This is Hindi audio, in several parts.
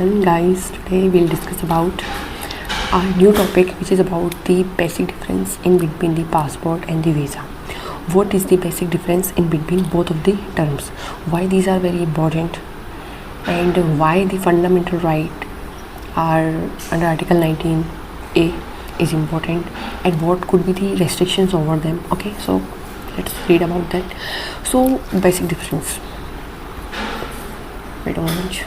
everyone, guys. Today we'll discuss about our new topic, which is about the basic difference in between the passport and the visa. What is the basic difference in between both of the terms? Why these are very important, and why the fundamental right are under Article 19A is important, and what could be the restrictions over them. Okay, so let's read about that. So basic difference. Wait a moment.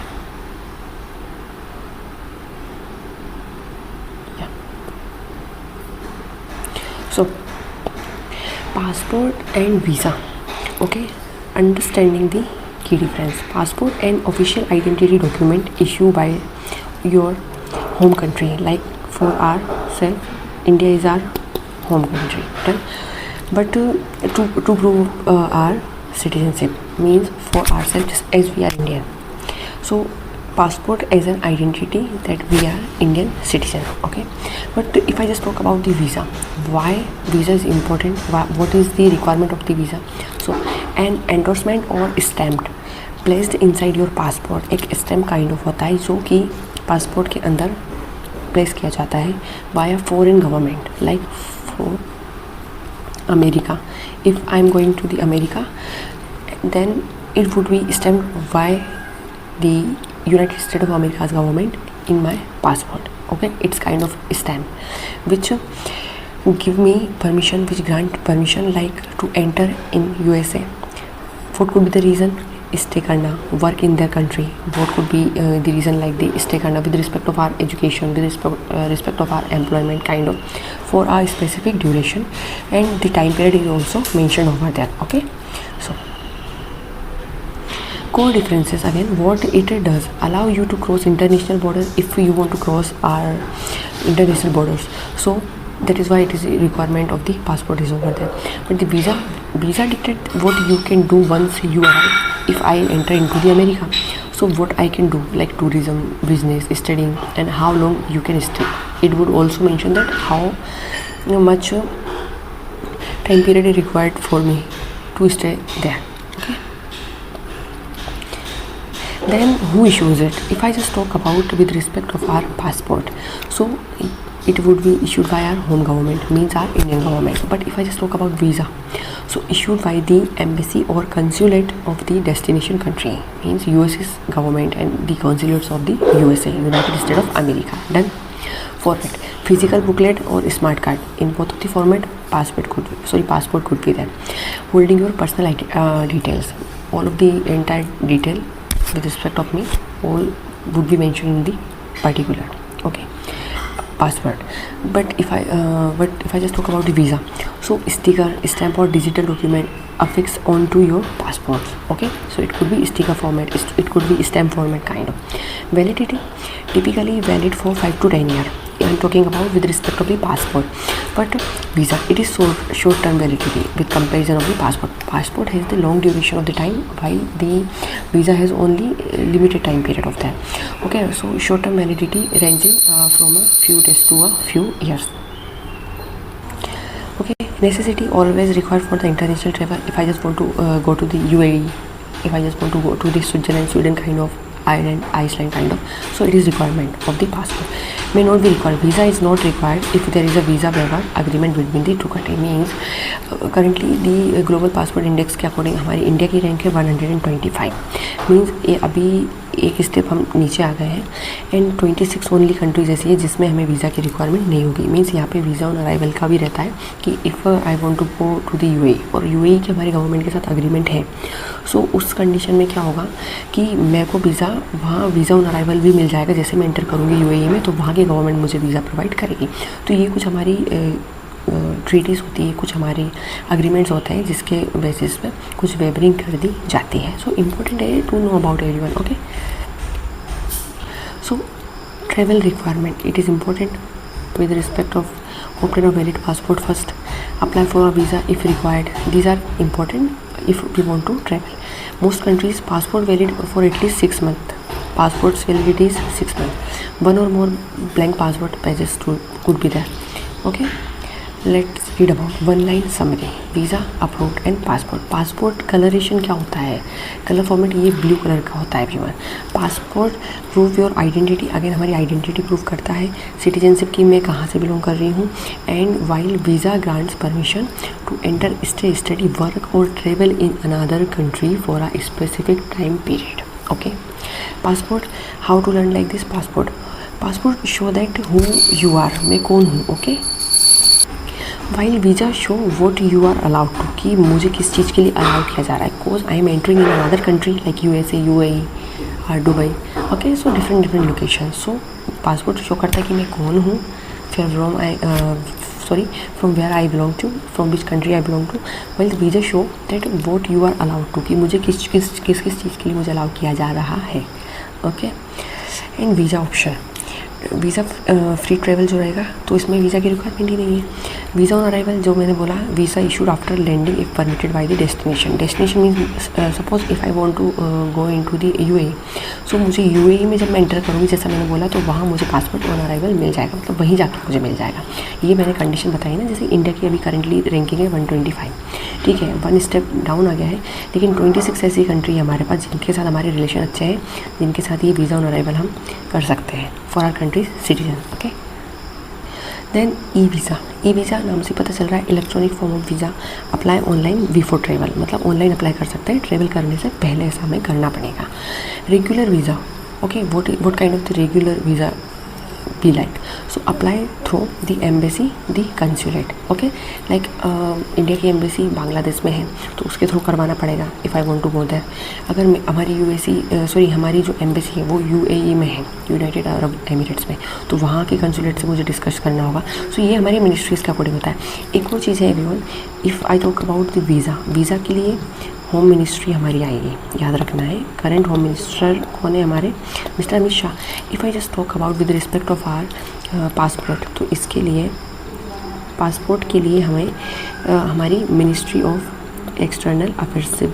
Yeah. So passport and visa. Okay, understanding the key difference. Passport, an official identity document issued by your home country. Like for ourselves, India is our home country, right? But to prove our citizenship, means for ourselves, just as we are Indian. So passport as an identity that we are Indian citizen. Okay, but if I just talk about the visa, why visa is important, what is the requirement of the visa? So an endorsement or stamped placed inside your passport, एक स्टैम्प काइंड ऑफ होता है जो कि पासपोर्ट के अंदर प्लेस किया जाता है by a foreign government. Like for America, if I am going to the America, then it would be stamped by the United States of America's government in my passport. Okay, it's kind of stamp which give me permission, which grant permission like to enter in USA. What could be the reason? Stay करना, work in their country. What could be the reason like they stay करना with respect of our education, with respect of our employment, kind of for a specific duration, and the time period is also mentioned over there. Okay, so core differences again. What it does, allow you to cross international borders if you want to cross our international borders. So that is why it is a requirement of the passport is over there. But the visa dictate what you can do once you arrive. If I enter into the America, so what I can do, like tourism, business, studying, and how long you can stay. It would also mention that how much time period is required for me to stay there. Okay, then who issues it? If I just talk about with respect of our passport, so it would be issued by our home government, means our Indian government. But if I just talk about visa, so issued by the embassy or consulate of the destination country, means US's government and the consulates of the USA, United States of America. Done. Format, physical booklet or smart card. In both of the format, passport could be there. Holding your personal details, all of the entire detail with respect of me, all would be mentioned in the particular. Okay, passport. But if I just talk about the visa, so sticker, stamp or digital document affixed onto your passport. Okay, so it could be sticker format, it could be stamp format kind of. Validity, typically valid for 5 to 10 years. I'm talking about with respect of the passport. But visa, it is short term validity with comparison of the passport. Passport has the long duration of the time, while the visa has only limited time period of that. Okay, so short term validity ranging from a few days to a few years. Okay, necessity always required for the international travel. If I just want to go to the UAE, if I just want to go to the Switzerland, Sweden kind of, Ireland, Iceland kind of, so it is requirement of the passport. May not be required. Visa is not required if there is a visa waiver agreement between the two countries. Means currently the global passport index के अकॉर्डिंग हमारी इंडिया की रैंक है 125. मीन्स ये अभी एक स्टेप हम नीचे आ गए हैं, एंड 26 ओनली कंट्रीज ऐसी है जिसमें हमें वीज़ा की रिक्वायरमेंट नहीं होगी. मीन्स यहाँ पे वीज़ा ऑन अराइवल का भी रहता है कि if I want to go to the UAE, और यूएई की हमारी गवर्नमेंट के साथ अग्रीमेंट है, सो उस कंडीशन में क्या होगा कि मेरे को वीज़ा वहाँ वीज़ा ऑन अराइवल भी मिल जाएगा. जैसे मैं एंटर करूँगी यूएई में, तो वहाँ की गवर्नमेंट मुझे वीज़ा प्रोवाइड करेगी. तो ये कुछ हमारी ट्रीटीज़ होती है, कुछ हमारे अग्रीमेंट्स होते हैं जिसके बेसिस पे कुछ वेवरिंग कर दी जाती है. सो इम्पोर्टेंट है to know about everyone. Okay, so travel requirement, it is important with respect of obtain a valid passport first, apply for a visa if required. These are important if we want to travel. Most countries passport valid for at least 6 months. Passport's validity is 6 months. One or more blank passport pages could be there. Okay, let's read about one line summary. Visa, approved and passport. Passport colouration क्या होता है? कलर फॉर्मेट ये ब्लू कलर का होता है everyone. Passport prove your identity, again हमारी आइडेंटिटी प्रूव करता है, सिटीजनशिप की मैं कहाँ से बिलोंग कर रही हूँ। And while visa grants permission to enter, stay, study, work और travel in another country for a specific time period. Okay, passport, how to learn like this. Passport show that who you are, मैं कौन हूँ। Okay, while visa show what you are allowed to, कि मुझे किस चीज़ के लिए अलाउड किया जा रहा है। Cause I am entering in another country like USA, UAE और दुबई। Okay, so different location. So passport show करता है कि मैं कौन हूँ, from where I belong to, from which country I belong to. While visa show that what you are allowed to, कि मुझे किस चीज़ के लिए मुझे अलाउ किया जा रहा है। Okay, and visa option, visa free travel जो रहेगा तो इसमें वीज़ा की रिक्वायरमेंट ही नहीं है। वीज़ा ऑन अराइवल जो मैंने बोला, visa issued after landing if permitted by the destination. Destination means suppose if I want to go into the UAE, so मुझे UAE में जब मैं एंटर करूँगी जैसा मैंने बोला, तो वहाँ मुझे पासपोर्ट ऑन अराइवल मिल जाएगा, मतलब वहीं जाके मुझे मिल जाएगा। ये मैंने कंडीशन बताई ना, जैसे इंडिया की अभी करेंटली रैंकिंग है 125, ठीक है, 1 स्टेप डाउन आ गया है, लेकिन 26 ऐसी कंट्री है हमारे पास जिनके साथ हमारे रिलेशन अच्छे हैं, जिनके साथ ये वीज़ा ऑन अराइवल हम कर सकते हैं for our countries citizen. Okay, then e visa नाम से पता चल रहा है electronic form of visa, apply online before travel, मतलब ऑनलाइन अप्लाई कर सकते हैं, ट्रेवल करने से पहले ऐसा हमें करना पड़ेगा। Regular visa, okay, what kind of the regular visa be like, so apply through the embassy, the consulate. Okay, like India की एम्बेसी बांग्लादेश में है तो उसके थ्रू करवाना पड़ेगा if I want to go there. अगर हमारी हमारी जो एम्बेसी है वो UAE में है, यूनाइटेड अरब एमिरेट्स में, तो वहाँ के कंसुलेट से मुझे डिस्कस करना होगा। सो ये हमारी मिनिस्ट्रीज़ के अकॉर्डिंग होता है। एक और चीज़ है everyone, if I talk about the visa के लिए होम मिनिस्ट्री हमारी आएगी, याद रखना है। करंट होम मिनिस्टर कौन है हमारे? Mister Amit Shah. If I just talk about with respect of are passport, तो इसके लिए पासपोर्ट के लिए हमें हमारी मिनिस्ट्री ऑफ एक्सटर्नल अफेयर्स से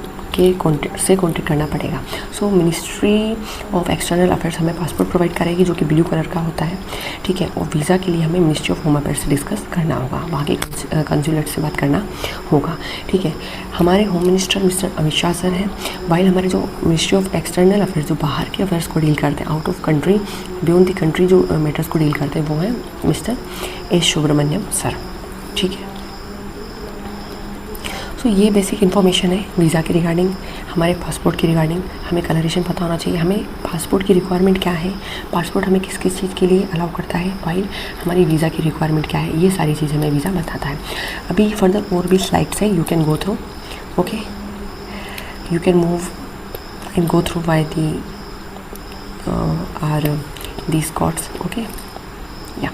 कॉन्टेक्ट करना पड़ेगा। सो मिनिस्ट्री ऑफ एक्सटर्नल अफेयर्स हमें पासपोर्ट प्रोवाइड करेगी जो कि ब्लू कलर का होता है, ठीक है। और वीज़ा के लिए हमें मिनिस्ट्री ऑफ होम अफेयर्स से डिस्कस करना होगा, वहाँ के कंसुलेट से बात करना होगा, ठीक है। हमारे home minister mister Amit Shah sir हैं, वाइल हमारे जो मिनिस्ट्री ऑफ एक्सटर्नल अफेयर्स जो बाहर के अफेयर्स को डील करते हैं, out of country beyond the country जो मैटर्स को डील करते हैं, वो हैं मिस्टर एस सुब्रमण्यम सर, ठीक है। सो ये बेसिक इन्फॉर्मेशन है वीज़ा के रिगार्डिंग। हमारे पासपोर्ट के रिगार्डिंग हमें कलरेशन पता होना चाहिए, हमें पासपोर्ट की रिक्वायरमेंट क्या है, पासपोर्ट हमें किस किस चीज़ के लिए अलाउ करता है, वाइल हमारी वीज़ा की रिक्वायरमेंट क्या है, ये सारी चीज़ें हमें वीज़ा बताता है। अभी फर्दर और भी स्लाइड्स है, you can go through, okay, you can move and go through by the are the scots, okay, या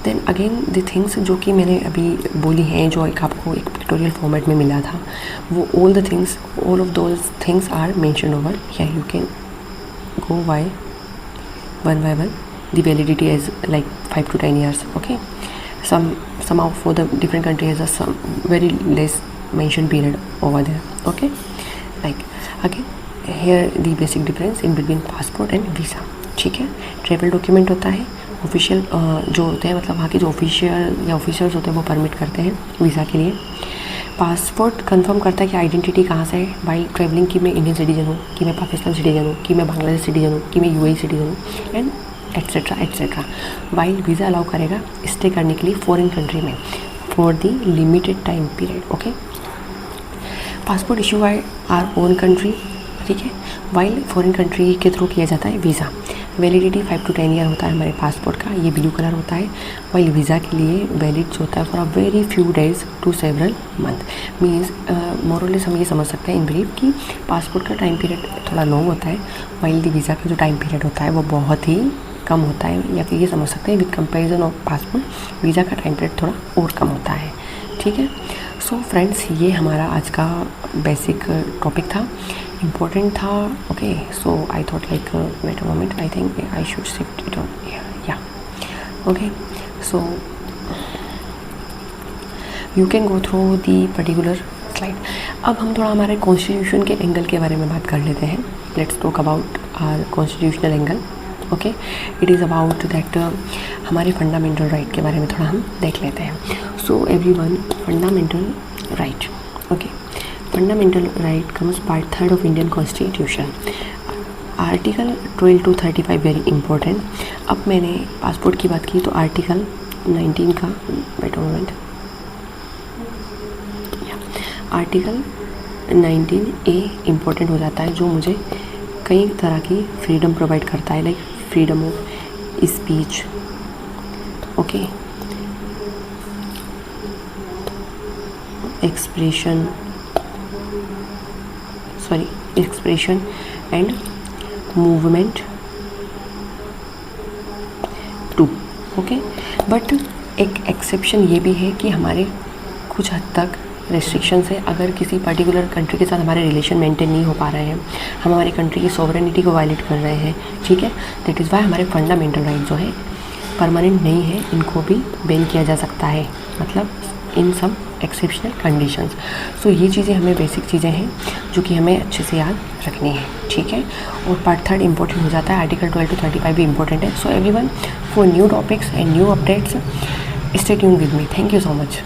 देन अगेन द थिंग्स जो कि मैंने अभी बोली हैं, जो एक आपको एक पिक्टोरियल फॉर्मेट में मिला था, वो all of those things are mentioned over, या you can go by one by one. The validity is like 5 to 10 years, okay, somehow for the different country has a some very less mentioned period over there, okay, like again here the basic difference in between passport and visa, ठीक है। ट्रैवल डॉक्यूमेंट होता है, ऑफिशियल जो होते हैं, मतलब वहाँ के जो ऑफिशियल्स होते हैं वो परमिट करते हैं वीज़ा के लिए। पासपोर्ट कंफर्म करता है कि आइडेंटिटी कहाँ से है, बाई ट्रैवलिंग, कि मैं इंडियन सिटीजन हूँ, कि मैं पाकिस्तान सिटीजन हूँ, कि मैं बांग्लादेश सिटीजन हूँ, कि मैं UAE सिटीजन हूँ, and etcetera etcetera. While visa allow करेगा स्टे करने के लिए फॉरेन कंट्री में for the limited time period, okay. Passport issue bye our own country, ठीक है, वाइल फॉरेन कंट्री के थ्रू किया जाता है वीज़ा। वैलिडिटी 5 to 10 ईयर होता है हमारे पासपोर्ट का, ये ब्लू कलर होता है, वाइल वीज़ा के लिए वैलिड जो होता है for a very few days to several month. Means more or less हम ये समझ सकते हैं इन ब्रीफ कि पासपोर्ट का टाइम पीरियड थोड़ा लॉन्ग होता है, वाइल दी वीज़ा का जो टाइम पीरियड होता है वो बहुत ही कम होता है, या फिर ये समझ सकते हैं with comparison of passport visa का टाइम पीरियड थोड़ा और कम होता है, ठीक है। सो फ्रेंड्स, ये हमारा आज का बेसिक टॉपिक था, इम्पोर्टेंट था, okay. So I thought like wait a moment, I think I should shift it on here, या okay. So you can go through the particular slide. अब हम थोड़ा हमारे कॉन्स्टिट्यूशन के एंगल के बारे में बात कर लेते हैं। Let's talk about our constitutional angle, okay, it is about that हमारे फंडामेंटल राइट के बारे में थोड़ा हम देख लेते हैं. So everyone, fundamental right. Okay, fundamental right comes part 3 of Indian constitution. Article 12 to 35 very important. अब मैंने पासपोर्ट की बात की तो आर्टिकल 19 का, wait a moment, article 19A important हो जाता है, जो मुझे कई तरह की फ्रीडम प्रोवाइड करता है, like freedom of speech. Okay, expression and movement too. Okay, but एक एक्सेप्शन ये भी है कि हमारे कुछ हद तक रेस्ट्रिक्शंस है. अगर किसी पर्टिकुलर कंट्री के साथ हमारे रिलेशन मेंटेन नहीं हो पा रहे हैं, हम हमारी कंट्री की सॉवरेनिटी को वायलेट कर रहे हैं, ठीक है, दैट इज़ वाई हमारे फंडामेंटल राइट जो है परमानेंट नहीं है, इनको भी बैन किया जा सकता है, मतलब इन सम एक्सेप्शनल कंडीशंस. सो ये चीज़ें हमें बेसिक चीज़ें हैं जो कि हमें अच्छे से याद रखनी है, ठीक है. और पार्ट 3 इंपॉर्टेंट हो जाता है, आर्टिकल 12 to 35 भी इंपॉर्टेंट है. So everyone, for new topics and new updates, stay tuned with me. Thank you so much.